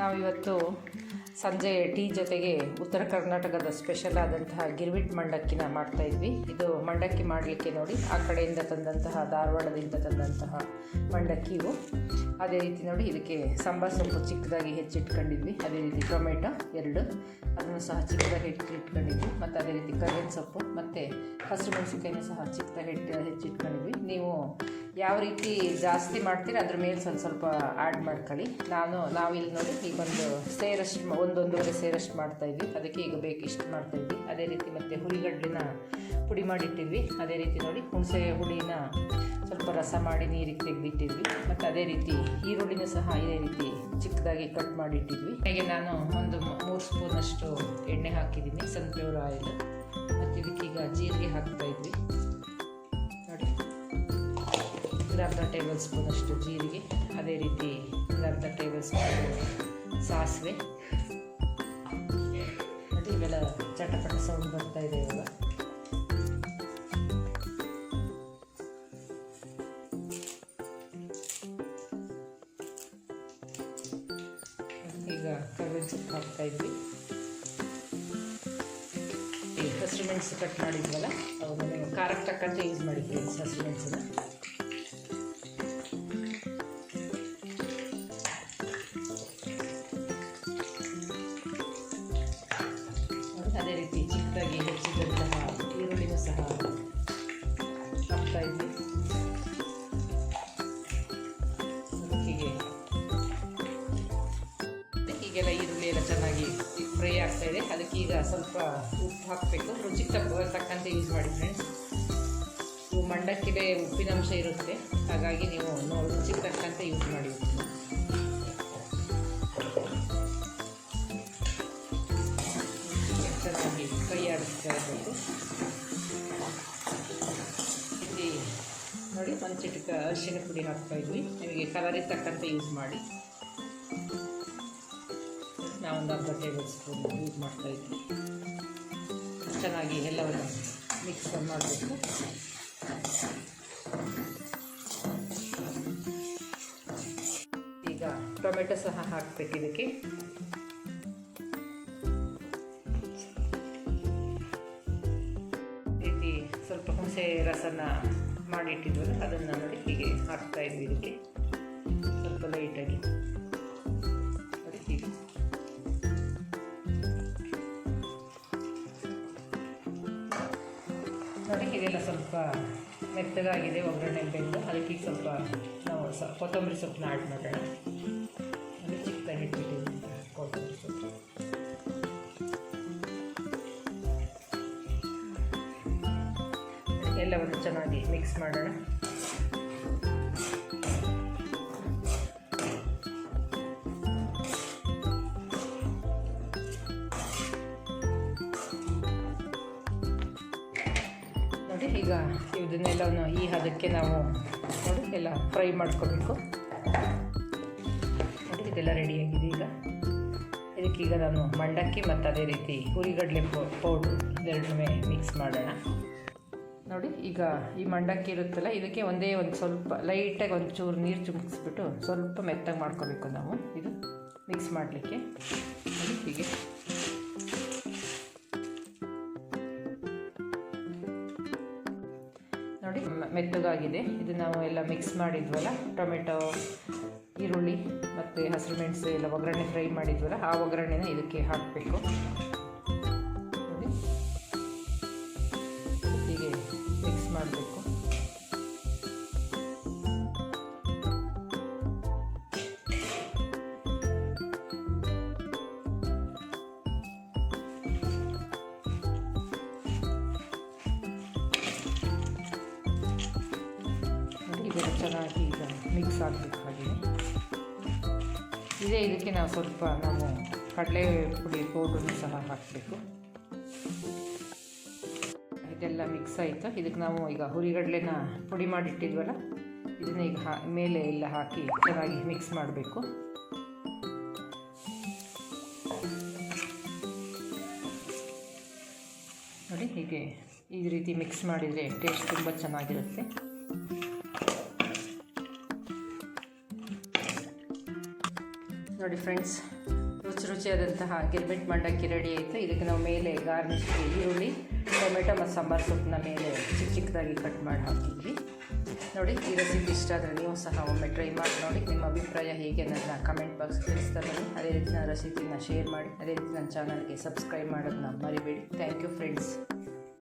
ನಾವಿವತ್ತು ಸಂಜೆ ಟೀ ಜೊತೆಗೆ ಉತ್ತರ ಕರ್ನಾಟಕದ ಸ್ಪೆಷಲ್ ಆದಂತಹ ಗಿರ್ವಿಟ್ ಮಂಡಕ್ಕಿನ ಮಾಡ್ತಾಯಿದ್ವಿ. ಇದು ಮಂಡಕ್ಕಿ ಮಾಡಲಿಕ್ಕೆ ನೋಡಿ ಆ ಕಡೆಯಿಂದ ತಂದಂತಹ ಧಾರವಾಡದಿಂದ ತಂದಂತಹ ಮಂಡಕ್ಕಿ ಇವು. ಅದೇ ರೀತಿ ನೋಡಿ ಇದಕ್ಕೆ ಸಾಂಬಾರು ಸೊಪ್ಪು ಚಿಕ್ಕದಾಗಿ ಹೆಚ್ಚಿಟ್ಕೊಂಡಿದ್ವಿ. ಅದೇ ರೀತಿ ಟೊಮೆಟೊ 2 ಅದನ್ನು ಸಹ ಚಿಕ್ಕದಾಗಿ ಹೆಚ್ಚಿಟ್ಕೊಂಡಿದ್ವಿ. ಮತ್ತು ಅದೇ ರೀತಿ ಕರಿಬೇವಿನ ಸೊಪ್ಪು ಮತ್ತು ಹಸಿರು ಮೆಣಸಿನಕಾಯಿನೂ ಸಹ ಚಿಕ್ಕದಾಗಿ ಹೆಚ್ಚಿಟ್ಕೊಂಡಿದ್ವಿ. ನೀವು ಯಾವ ರೀತಿ ಜಾಸ್ತಿ ಮಾಡ್ತೀರಿ ಅದ್ರ ಮೇಲೆ ಸ್ವಲ್ಪ ಆ್ಯಡ್ ಮಾಡ್ಕೊಳ್ಳಿ. ನಾವಿಲ್ಲಿ ನೋಡಿ ಈಗ ಒಂದೊಂದೂವರೆ ಸೇರಷ್ಟು ಮಾಡ್ತಾಯಿದ್ವಿ. ಅದಕ್ಕೆ ಈಗ ಬೇಕಿಷ್ಟು ಮಾಡ್ತಾಯಿದ್ವಿ. ಅದೇ ರೀತಿ ಮತ್ತು ಹುರಿಗಡ್ಲಿನ ಪುಡಿ ಮಾಡಿಟ್ಟಿದ್ವಿ. ಅದೇ ರೀತಿ ನೋಡಿ ಹುಣಸೆ ಹುಳಿನ ಸ್ವಲ್ಪ ರಸ ಮಾಡಿ ನೀರಿಗೆ ತೆಗೆದಿಟ್ಟಿದ್ವಿ. ಮತ್ತು ಅದೇ ರೀತಿ ಈರುಳ್ಳಿನೂ ಸಹ ಇದೇ ರೀತಿ ಚಿಕ್ಕದಾಗಿ ಕಟ್ ಮಾಡಿಟ್ಟಿದ್ವಿ. ಹಾಗೆ ನಾನು ಒಂದು 3 ಸ್ಪೂನಷ್ಟು ಎಣ್ಣೆ ಹಾಕಿದ್ದೀನಿ, ಸನ್ಫ್ಲವರ್ ಆಯಿಲ್. ಮತ್ತು ಇದಕ್ಕೀಗ ಜೀರಿಗೆ ಹಾಕ್ತಾಯಿದ್ವಿ ನೋಡಿ. ಅರ್ಧ ಟೇಬಲ್ ಸ್ಪೂನಷ್ಟು ಜೀರಿಗೆ, ಅದೇ ರೀತಿ ಅರ್ಧ ಟೇಬಲ್ ಸ್ಪೂನ್ ಸಾಸಿವೆ. ನೋಡಿ ಇವೆಲ್ಲ ಚಟಪಟ ಸೌಂಡ್ ಬರ್ತಾ ಇದೆ ಇವಾಗ. ಈಗ ಕರಿಬೇವಿನ ಸೊಪ್ಪು ಹಾಕ್ತಾಯಿದ್ವಿ. ಹಸಿರು ಮೆಣಸು ಕಟ್ ಮಾಡಿದ್ವಲ್ಲ ಅವನ್ನ ಖಾರಕ್ಕೆ ತಕ್ಕಂತೆ ಯೂಸ್ ಮಾಡಿ ಫ್ರೆಂಡ್ಸ್. ಹಸಿರು ಮೆಣಸನ್ನ ಅದೇ ರೀತಿ ಚಿಕ್ಕದಾಗಿ ಹೆಚ್ಚಿದಂತಹ ಈರುಳ್ಳಿನೂ ಸಹ ಹಾಕ್ತಾಯಿದ್ವಿ. ಹೀಗೆಲ್ಲ ಈರುಳ್ಳಿ ಎಲ್ಲ ಚೆನ್ನಾಗಿ ಫ್ರೈ ಆಗ್ತಾಯಿದೆ. ಅದಕ್ಕೆ ಈಗ ಸ್ವಲ್ಪ ಉಪ್ಪು ಹಾಕಬೇಕು. ರುಚಿಗೆ ತಕ್ಕಂತೆ ಯೂಸ್ ಮಾಡಿ ಫ್ರೆಂಡ್ಸ್. ಇವು ಮಂಡಕ್ಕಿಗೆ ಉಪ್ಪಿನಂಶ ಇರುತ್ತೆ, ಹಾಗಾಗಿ ನೀವು ರುಚಿಗೆ ತಕ್ಕಂತೆ ಯೂಸ್ ಮಾಡಿ. ಚೆನ್ನಾಗಿ ಫ್ರೈ ಆಡಿಸ್ತಾ ಇರಬೇಕು. ಇಲ್ಲಿ ನೋಡಿ ಒಂದು ಚಿಟಿಕ ಅರಿಶಿನ ಪುಡಿ ಹಾಕ್ತಾಯಿದ್ವಿ. ನಿಮಗೆ ಕಲರಿಗೆ ತಕ್ಕಂತೆ ಯೂಸ್ ಮಾಡಿ. ನಾವೊಂದು ಅರ್ಧ ಟೇಬಲ್ ಸ್ಪೂನ್ ಯೂಸ್ ಮಾಡ್ತಾಯಿದ್ವಿ. ಚೆನ್ನಾಗಿ ಎಲ್ಲವನ್ನು ಮಿಕ್ಸ್ ಮಾಡಬೇಕು. ಈಗ ಟೊಮೆಟೊ ಸಹ ಹಾಕಬೇಕು ಇದಕ್ಕೆ. ರೀತಿ ಸ್ವಲ್ಪ ಹುಣಸೆ ರಸನ ಮಾಡಿಟ್ಟಿದ್ವಲ್ಲ ಅದನ್ನು ನೋಡಿ ಹೀಗೆ ಹಾಕ್ತಾಯಿದ್ವಿ ಇದಕ್ಕೆ ಸ್ವಲ್ಪ ಲೈಟಾಗಿ. ನೋಡಿ ಹೀಗೆ ನೋಡಿ ಇದೆಲ್ಲ ಸ್ವಲ್ಪ ಮೆತ್ತಗಾಗಿದೆ ಒಗ್ಗರಣೆ ಬೆಂದು. ಅದಕ್ಕೆ ಈಗ ಸ್ವಲ್ಪ ನಾವು ಕೊತ್ತಂಬರಿ ಸೊಪ್ಪನ್ನ ಆ್ಯಡ್ ಮಾಡೋಣ. ಅದು ಚಿಕ್ಕದಾಗಿ ಇಟ್ಬಿಟ್ಟಿದ್ದೀನಿ ಕೊತ್ತಂಬರಿ ಸೊಪ್ಪು. ಎಲ್ಲವನ್ನು ಚೆನ್ನಾಗಿ ಮಿಕ್ಸ್ ಮಾಡೋಣ. ನೋಡಿ ಈಗ ಇದನ್ನೆಲ್ಲವನ್ನು ಈ ಹದಕ್ಕೆ ನಾವು ನೋಡಿ ಎಲ್ಲ ಫ್ರೈ ಮಾಡ್ಕೋಬೇಕು. ನೋಡಿ ಇದೆಲ್ಲ ರೆಡಿಯಾಗಿದೆ. ಈಗ ಇದಕ್ಕೀಗ ನಾನು ಮಂಡಕ್ಕಿ ಮತ್ತು ಅದೇ ರೀತಿ ಹುರಿಗಡಲೆ ಪೌಡ್ರು ಇದೆರಡನ್ನೂ ಮಿಕ್ಸ್ ಮಾಡೋಣ. ನೋಡಿ ಈಗ ಈ ಮಂಡಕ್ಕಿ ಇರುತ್ತಲ್ಲ ಇದಕ್ಕೆ ಒಂದು ಸ್ವಲ್ಪ ಲೈಟಾಗಿ ಒಂಚೂರು ನೀರು ಚುಮ್ಕಿಸ್ಬಿಟ್ಟು ಸ್ವಲ್ಪ ಮೆತ್ತಗೆ ಮಾಡ್ಕೋಬೇಕು ನಾವು ಇದು ಮಿಕ್ಸ್ ಮಾಡಲಿಕ್ಕೆ. ನೋಡಿ ಹೀಗೆ ನೋಡಿ ಮೆತ್ತಗಾಗಿದೆ. ಇದು ನಾವು ಎಲ್ಲ ಮಿಕ್ಸ್ ಮಾಡಿದ್ವಲ್ಲ ಟೊಮೆಟೊ, ಈರುಳ್ಳಿ ಮತ್ತು ಹಸಿರು ಮೆಣಸು ಎಲ್ಲ ಒಗ್ಗರಣೆ ಫ್ರೈ ಮಾಡಿದ್ವಲ್ಲ ಆ ಒಗ್ಗರಣೆನ ಇದಕ್ಕೆ ಹಾಕಬೇಕು. ನೋಡಿ ಹೀಗೆ ಮಿಕ್ಸ್ ಮಾಡಬೇಕು. ಇದೆಲ್ಲ ಚೆನ್ನಾಗಿ ಈಗ ಮಿಕ್ಸ್ ಆಗಬೇಕಾಗಿದೆ. ಇದಕ್ಕೆ ನಾವು ಸ್ವಲ್ಪ ಕಡಲೆ ಪುಡಿ ಪೌಡ್ರನ್ನು ಸಹ ಹಾಕಬೇಕು. ಇದೆಲ್ಲ ಮಿಕ್ಸ್ ಆಯಿತು. ಇದಕ್ಕೆ ನಾವು ಈಗ ಹುರಿಗಡಲೆನ ಪುಡಿ ಮಾಡಿಟ್ಟಿದ್ವಲ್ಲ ಇದನ್ನ ಈಗ ಮೇಲೆ ಎಲ್ಲ ಹಾಕಿ ಚೆನ್ನಾಗಿ ಮಿಕ್ಸ್ ಮಾಡಬೇಕು. ನೋಡಿ ಹೀಗೆ ಈ ರೀತಿ ಮಿಕ್ಸ್ ಮಾಡಿದರೆ ಟೇಸ್ಟ್ ತುಂಬ ಚೆನ್ನಾಗಿರುತ್ತೆ. ನೋಡಿ ಫ್ರೆಂಡ್ಸ್, ರುಚಿಯಾದಂತಹ ಗಿರ್ಮಿಟ್ ಮಂಡಕ್ಕಿ ರೆಡಿ ಆಯಿತು. ಇದಕ್ಕೆ ನಾವು ಮೇಲೆ ಗಾರ್ನಿಷ್ಗೆ ಈರುಳ್ಳಿ, ಟೊಮೆಟೊ ಮತ್ತು ಸಾಂಬಾರು ಸೊಪ್ಪನ್ನ ಮೇಲೆ ಚಿಕ್ಕ ಚಿಕ್ಕದಾಗಿ ಕಟ್ ಮಾಡಿ ಹಾಕಿದ್ವಿ. ನೋಡಿ, ಈ ರೆಸಿಪಿ ಇಷ್ಟ ಆದರೆ ನೀವು ಸಹ ಒಮ್ಮೆ ಟ್ರೈ ಮಾಡಿ ನೋಡಿ. ನಿಮ್ಮ ಅಭಿಪ್ರಾಯ ಹೇಗೆ ನನ್ನ ಕಮೆಂಟ್ ಬಾಕ್ಸ್ ತಿಳಿಸ್ತಾ ಬನ್ನಿ. ಅದೇ ರೀತಿ ನನ್ನ ರೆಸಿಪಿನ ಶೇರ್ ಮಾಡಿ. ಅದೇ ರೀತಿ ನನ್ನ ಚಾನಲ್ಗೆ ಸಬ್ಸ್ಕ್ರೈಬ್ ಮಾಡೋದನ್ನ ಮರಿಬೇಡಿ. Thank you friends.